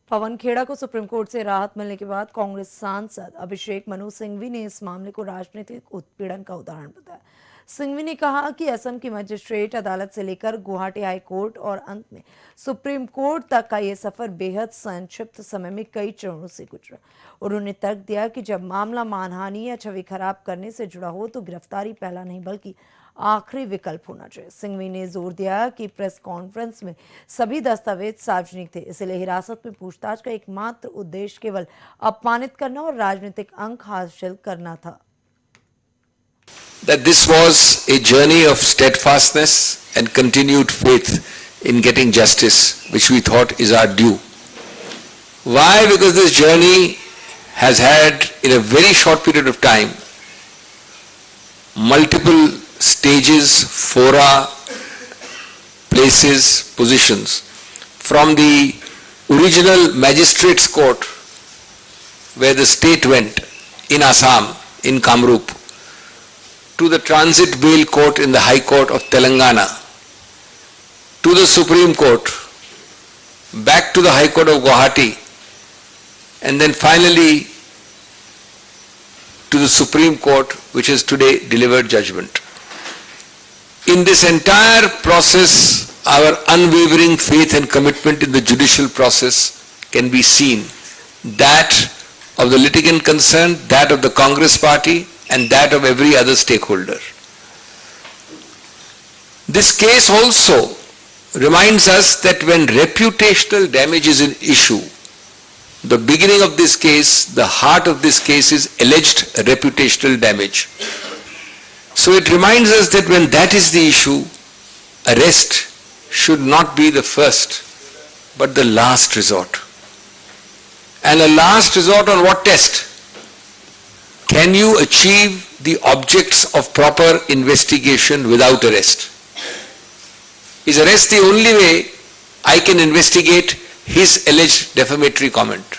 पवन खेड़ा को supreme court से राहत मिलने के बाद कांग्रेस सांसद अभिषेक मनु सिंघवी ने इस मामले को राजनीतिक उत्पीड़न का उदाहरण बताया। सिंघवी ने कहा कि असम की मजिस्ट्रेट अदालत से लेकर गुवाहाटी हाई कोर्ट और अंत में सुप्रीम कोर्ट तक का ये सफर बेहद संक्षिप्त समय में कई चरणों से गुजरा। उन्होंने तर्क दिया कि जब मामला मानहानि या छवि खराब करने से जुड़ा हो तो गिरफ्तारी पहला नहीं बल्कि आखिरी विकल्प होना चाहिए। सिंघवी ने जोर दिया कि प्रेस कॉन्फ्रेंस में सभी दस्तावेज सार्वजनिक थे, इसलिए हिरासत में पूछताछ का एकमात्र उद्देश्य केवल अपमानित करना और राजनीतिक अंक हासिल करना था। That this was a journey of steadfastness and continued faith in getting justice, which we thought is our due. Why? Because this journey has had, in a very short period of time, multiple stages, fora, places, positions. From the original magistrates court, where the state went in Assam, in Kamrup, to the transit bail court in the High Court of Telangana, to the Supreme Court, back to the High Court of Guwahati, and then finally to the Supreme Court, which has today delivered judgment. In this entire process, our unwavering faith and commitment in the judicial process can be seen, that of the litigant concerned, that of the Congress party, and that of every other stakeholder. This case also reminds us that when reputational damage is an issue, the beginning of this case, the heart of this case is alleged reputational damage. So it reminds us that when that is the issue, arrest should not be the first, but the last resort. And a last resort on what test? Can you achieve the objects of proper investigation without arrest? Is arrest the only way I can investigate his alleged defamatory comment?